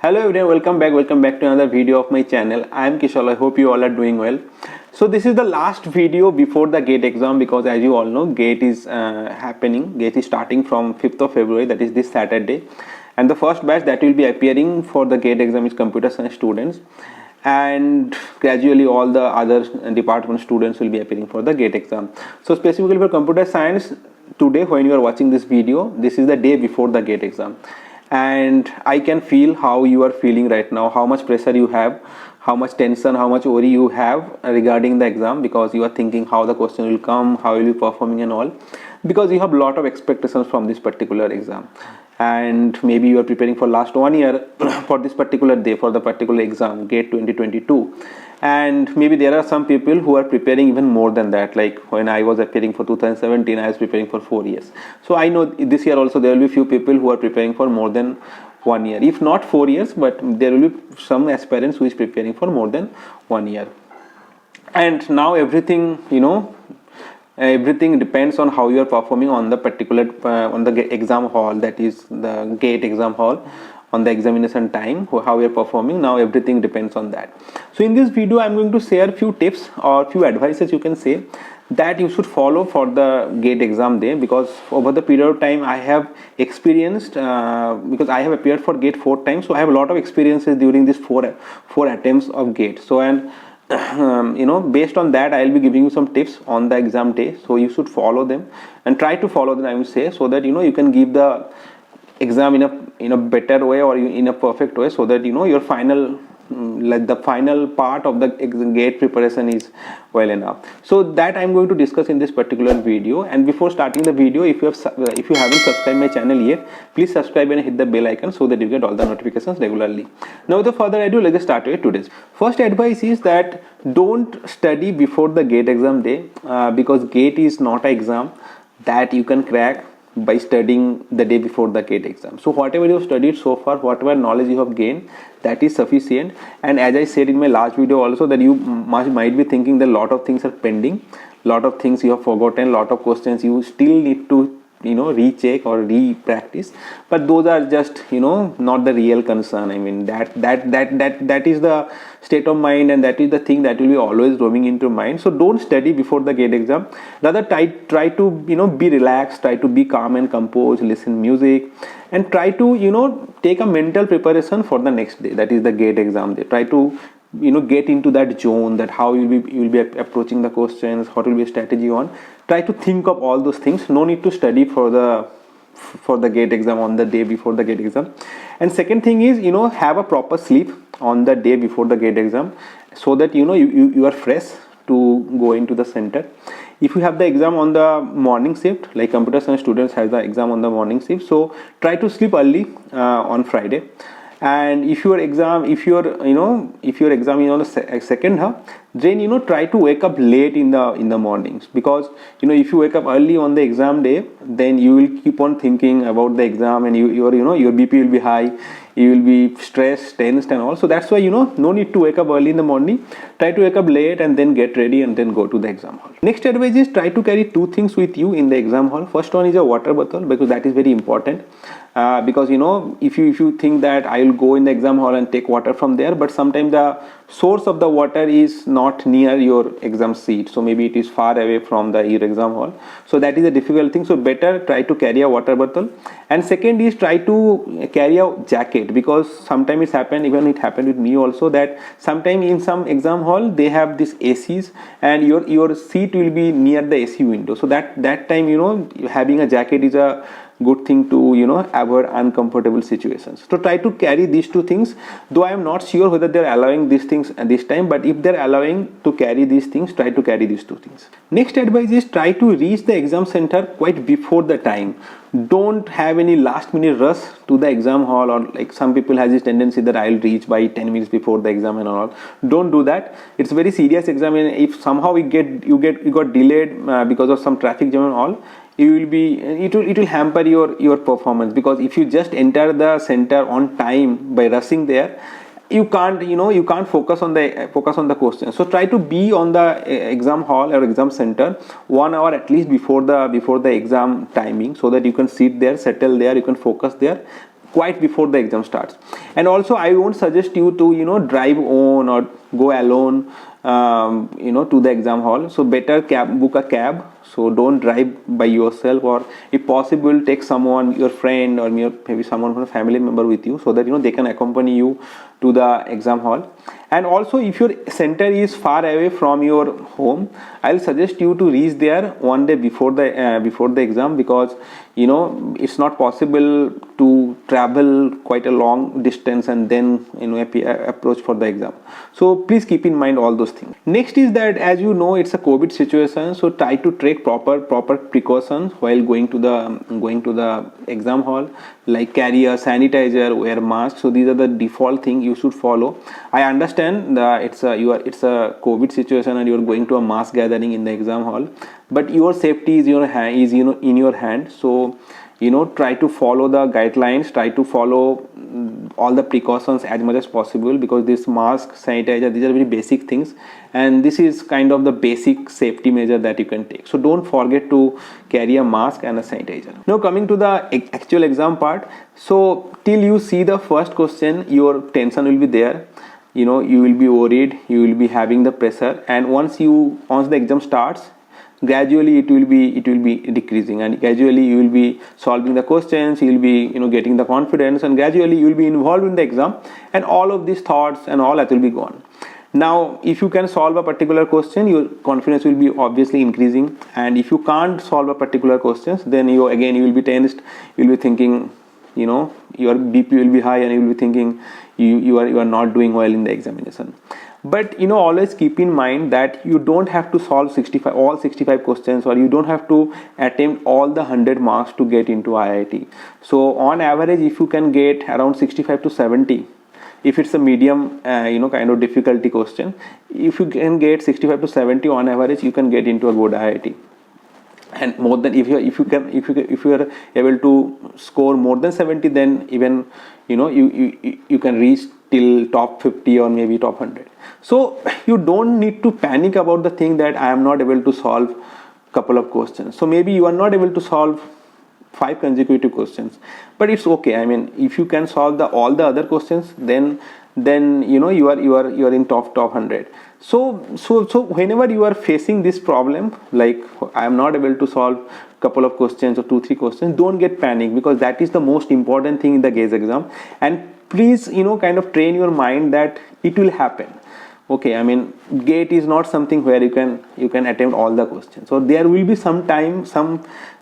Hello everyone, welcome back to another video of my channel. I am Kishal. I hope you all are doing well. So this is the last video before the GATE exam, because as you all know, GATE is happening. GATE is starting from 5th of February, that is this Saturday, and the first batch that will be appearing for the GATE exam is computer science students, and gradually all the other department students will be appearing for the GATE exam. So specifically for computer science, today when you are watching this video, this is the day before the GATE exam, and I can feel how you are feeling right now, how much pressure you have, how much tension, how much worry you have regarding the exam, because you are thinking how the question will come, how you will be performing and all, because you have a lot of expectations from this particular exam, and maybe you are preparing for last 1 year for this particular day, for the particular exam, Gate 2022. And maybe there are some people who are preparing even more than that. Like when I was preparing for 2017, I was preparing for 4 years. So I know this year also there will be few people who are preparing for more than 1 year, if not 4 years, but there will be some aspirants who is preparing for more than 1 year. And now everything, everything depends on how you are performing on the particular on the exam hall, that is the GATE exam hall, on the examination time, how you are performing. Now everything depends on that. So in this video I'm going to share few tips or few advices, you can say, that you should follow for the GATE exam day, because over the period of time I have experienced, because I have appeared for GATE 4 times, so I have a lot of experiences during these four attempts of GATE. So, and based on that, I'll be giving you some tips on the exam day, so you should follow them and try to follow them, I would say, so that you can give the exam in a better way, or in a perfect way, so that your final the final part of the GATE preparation is well enough. So that I'm going to discuss in this particular video. And before starting the video, if you haven't subscribed my channel yet, please subscribe and hit the bell icon so that you get all the notifications regularly. Now without further ado, let's start with today's first advice is that don't study before the GATE exam day, because GATE is not an exam that you can crack by studying the day before the GATE exam. So whatever you have studied so far, whatever knowledge you have gained, that is sufficient. And as I said in my last video also, that you might be thinking that a lot of things are pending, lot of things you have forgotten, lot of questions you still need to recheck or re-practice, but those are just not the real concern. I mean that is the state of mind, and that is the thing that will be always roaming into mind. So don't study before the GATE exam, rather try to be relaxed, try to be calm and composed, listen music, and try to take a mental preparation for the next day, that is the GATE exam day. Try to get into that zone, that how you will be approaching the questions, what will be a strategy on. Try to think of all those things. No need to study for the GATE exam on the day before the GATE exam. And second thing is have a proper sleep on the day before the GATE exam, so that you are fresh to go into the center. If you have the exam on the morning shift, like computer science students has the exam on the morning shift, so try to sleep early on Friday. And if your exam is on the second half, then try to wake up late in the mornings, because if you wake up early on the exam day, then you will keep on thinking about the exam, and your BP will be high, you will be stressed, tensed and all. So that's why no need to wake up early in the morning. Try to wake up late and then get ready and then go to the exam hall. Next advice is try to carry two things with you in the exam hall. First one is a water bottle, because that is very important. Because if you think that I will go in the exam hall and take water from there, but sometimes the source of the water is not near your exam seat, so maybe it is far away from your exam hall, so that is a difficult thing. So better try to carry a water bottle. And second is try to carry a jacket, because sometimes it happened with me also, that sometimes in some exam hall they have these ACs, and your seat will be near the AC window, so that time having a jacket is a good thing to avoid uncomfortable situations. So try to carry these two things, though I am not sure whether they are allowing these things at this time, but if they are allowing to carry these things, try to carry these two things. Next advice is try to reach the exam center quite before the time. Don't have any last minute rush to the exam hall, or like some people has this tendency that I'll reach by 10 minutes before the exam and all. Don't do that. It's very serious exam, and if somehow you got delayed because of some traffic jam and all, it will hamper your performance, because if you just enter the center on time by rushing there, you can't focus on the question. So try to be on the exam hall or exam center 1 hour at least before the exam timing, so that you can sit there, settle there, you can focus there, quite before the exam starts. And also I won't suggest you to drive on or go alone to the exam hall. So better book a cab. So don't drive by yourself, or if possible take someone, your friend, or maybe someone from a family member with you, so that they can accompany you to the exam hall. And also if your center is far away from your home, I'll suggest you to reach there one day before the exam, because it's not possible to travel quite a long distance and then approach for the exam. So please keep in mind all those things. Next is that, as you know, it's a COVID situation, so try to take proper precautions while going to the exam hall, like carry a sanitizer, wear mask. So these are the default thing you should follow. I understand that it's a COVID situation and you're going to a mass gathering in the exam hall, but your safety is in your hand. So try to follow the guidelines, try to follow all the precautions as much as possible, because this mask, sanitizer, these are very basic things, and this is kind of the basic safety measure that you can take. So don't forget to carry a mask and a sanitizer. Now coming to the actual exam part, so till you see the first question, your tension will be there. You will be worried, you will be having the pressure, and once the exam starts, gradually it will be decreasing, and gradually you will be solving the questions, you will be getting the confidence, and gradually you will be involved in the exam, and all of these thoughts and all that will be gone. Now if you can solve a particular question, your confidence will be obviously increasing, and if you can't solve a particular questions, then you will be tensed, you will be thinking, your BP will be high, and you will be thinking you are not doing well in the examination. But always keep in mind that you don't have to solve all 65 questions, or you don't have to attempt all the 100 marks to get into IIT. So on average, if you can get around 65 to 70, if it's a medium kind of difficulty question, if you can get 65 to 70 on average, you can get into a good IIT. And more than if you are able to score more than 70, then even you can reach till top 50 or maybe top 100. So you don't need to panic about the thing that I am not able to solve couple of questions. So maybe you are not able to solve 5 consecutive questions, but it's okay. I mean, if you can solve all the other questions, then you are in top 100. So whenever you are facing this problem, like I am not able to solve couple of questions or 2-3 questions, don't get panic, because that is the most important thing in the GATE exam. And please kind of train your mind that it will happen. Okay, I mean, GATE is not something where you can attempt all the questions. So there will be some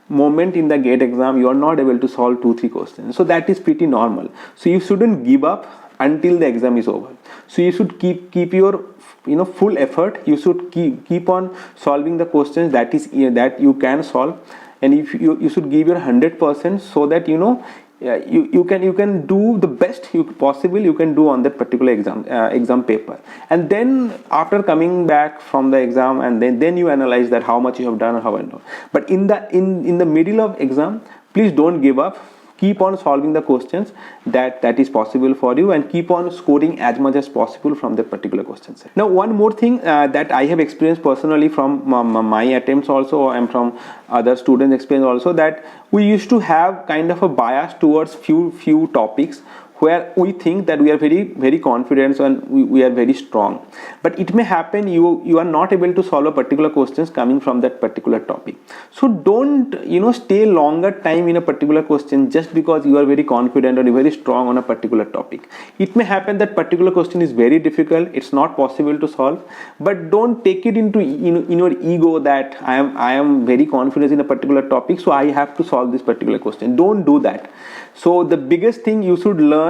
moment in the GATE exam you are not able to solve 2-3 questions. So that is pretty normal. So you shouldn't give up until the exam is over. So you should keep your full effort. You should keep on solving the questions that you can solve, and if you should give your 100%, so that you can do the best possible you can do on that particular exam paper. And then after coming back from the exam, and then you analyze that how much you have done or how not. But in the middle of exam, please don't give up. Keep on solving the questions that is possible for you, and keep on scoring as much as possible from that particular question set. Now one more thing that I have experienced personally from my attempts also, and from other students' experience also, that we used to have kind of a bias towards few topics where we think that we are very, very confident and we are very strong. But it may happen you are not able to solve a particular questions coming from that particular topic. So don't stay longer time in a particular question just because you are very confident or very strong on a particular topic. It may happen that particular question is very difficult, it's not possible to solve, but don't take it into in your ego that I am very confident in a particular topic, so I have to solve this particular question. Don't do that. So the biggest thing you should learn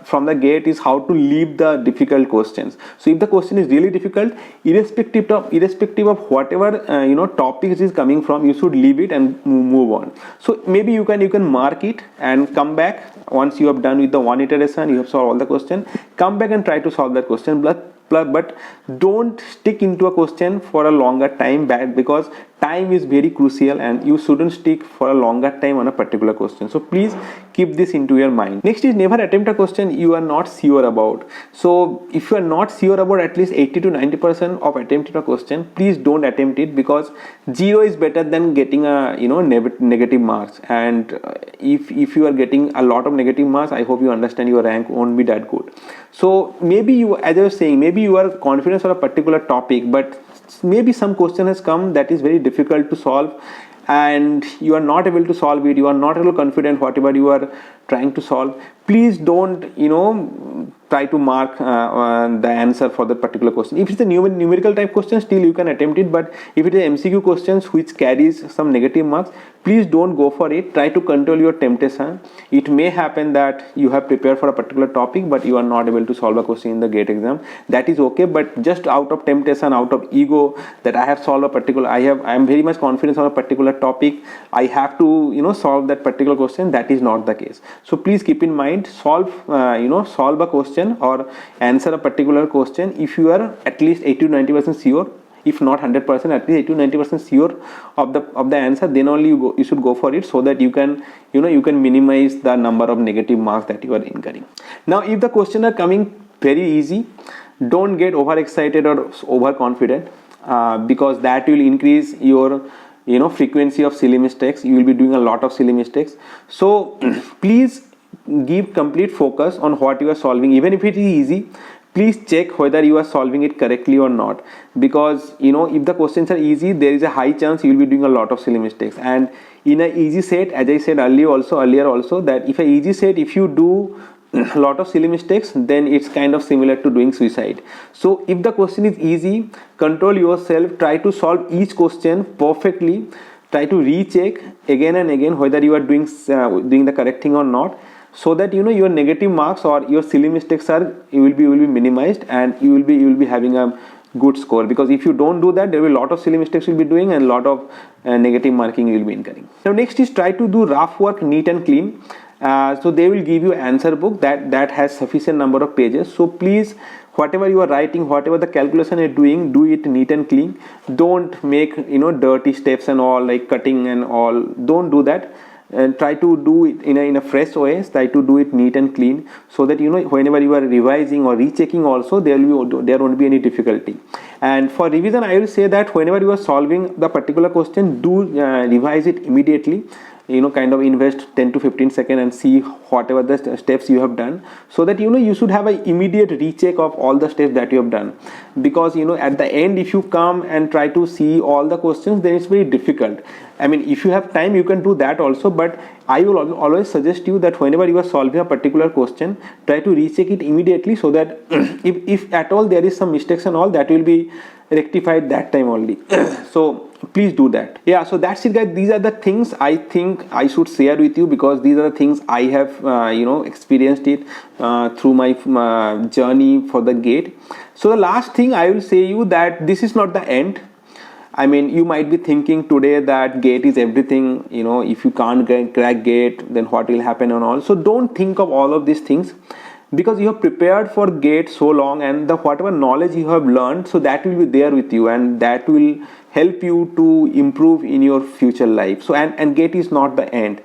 from the GATE is how to leave the difficult questions. So if the question is really difficult, irrespective of whatever topic it is coming from, you should leave it and move on. So maybe you can mark it and come back once you have done with the one iteration, you have solved all the question. Come back and try to solve that question. But don't stick into a question for a longer time back, because time is very crucial and you shouldn't stick for a longer time on a particular question. So please keep this into your mind. Next is never attempt a question you are not sure about. So if you are not sure about at least 80 to 90% of attempting a question, please don't attempt it, because 0 is better than getting a negative marks. And if you are getting a lot of negative marks, I hope you understand your rank won't be that good. So maybe you, as I was saying, maybe you are confident on a particular topic, but maybe some question has come that is very difficult to solve and you are not able to solve it, you are not at all confident whatever you are trying to solve. Please don't try to mark the answer for the particular question. If it's a numerical type question, still you can attempt it, but if it is MCQ questions which carries some negative marks, please don't go for it. Try to control your temptation. It may happen that you have prepared for a particular topic but you are not able to solve a question in the GATE exam. That is okay, but just out of temptation, out of ego, that I have solved a particular, I am very much confident on a particular topic, I have to solve that particular question. That is not the case. So please keep in mind, solve a question or answer a particular question if you are at least 80 to 90% sure, if not 100%, at least 80 to 90% sure of the answer. Then only you should go for it, so that you can minimize the number of negative marks that you are incurring. Now if the questions are coming very easy, don't get overexcited or overconfident, because that will increase your frequency of silly mistakes. You will be doing a lot of silly mistakes. So please give complete focus on what you are solving. Even if it is easy, please check whether you are solving it correctly or not, because if the questions are easy, there is a high chance you will be doing a lot of silly mistakes. And in an easy set, as I said earlier also, that if an easy set, if you do a lot of silly mistakes, then it's kind of similar to doing suicide. So if the question is easy, control yourself, try to solve each question perfectly, try to recheck again and again whether you are doing the correct thing or not, so that your negative marks or your silly mistakes will be minimized and you will be having a good score. Because if you don't do that, there will be a lot of silly mistakes you'll be doing and a lot of negative marking you will be incurring. Now next is try to do rough work neat and clean. So they will give you answer book that has sufficient number of pages. So please, whatever you are writing, whatever the calculation you're doing, do it neat and clean. Don't make dirty steps and all, like cutting and all. Don't do that. And try to do it in a fresh way. Try to do it neat and clean, so that whenever you are revising or rechecking also, there won't be any difficulty. And for revision, I will say that whenever you are solving the particular question, do revise it immediately. Kind of invest 10 to 15 seconds and see whatever the steps you have done, so that you should have an immediate recheck of all the steps that you have done. Because at the end, if you come and try to see all the questions, then it's very difficult. I mean, if you have time, you can do that also, but I will always suggest you that whenever you are solving a particular question, try to recheck it immediately, so that if at all there is some mistakes and all, that will be rectified that time only. So please do that. Yeah, so that's it guys. These are the things I think I should share with you, because these are the things I have experienced it through my journey for the GATE. So the last thing I will say you, that this is not the end. I mean, you might be thinking today that GATE is everything, if you can't crack GATE, then what will happen and all. So don't think of all of these things, because you have prepared for GATE so long, and whatever knowledge you have learned, so that will be there with you, and that will help you to improve in your future life. So and GATE is not the end,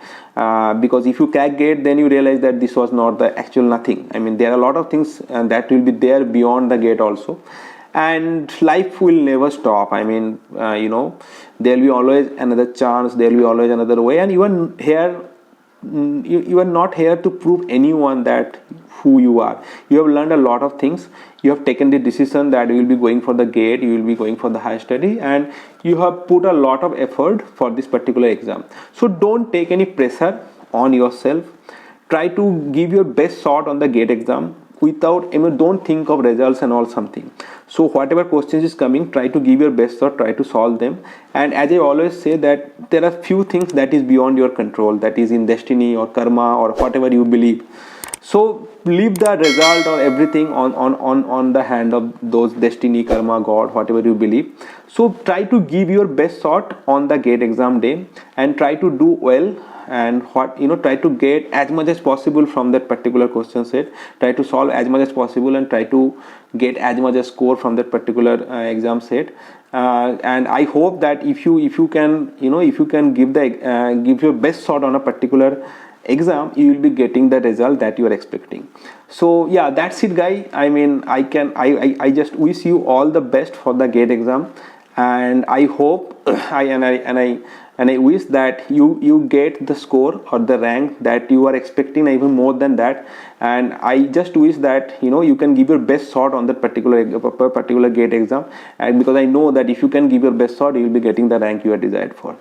because if you crack GATE, then you realize that this was not the actual nothing. I mean, there are a lot of things that will be there beyond the GATE also. And life will never stop. I mean, there will be always another chance, there will be always another way, and you are here, you are not here to prove anyone that who you are. You have learned a lot of things. You have taken the decision that you will be going for the GATE, you will be going for the higher study, and you have put a lot of effort for this particular exam. So don't take any pressure on yourself. Try to give your best shot on the GATE exam without, don't think of results and all something. So whatever questions is coming, try to give your best shot, try to solve them. And as I always say, that there are few things that is beyond your control, that is in destiny or karma or whatever you believe. So leave the result or everything on the hand of those destiny, karma, God, whatever you believe. So try to give your best shot on the GATE exam day and try to do well. and what, try to get as much as possible from that particular question set, try to solve as much as possible, and try to get as much as score from that particular exam set. And I hope that if you can, if you can give your best shot on a particular exam, you will be getting the result that you are expecting. So yeah, that's it, guy. I mean, I just wish you all the best for the GATE exam, and I hope I wish that you get the score or the rank that you are expecting, even more than that. And I just wish that you can give your best shot on that particular GATE exam, and because I know that if you can give your best shot, you will be getting the rank you are desired for.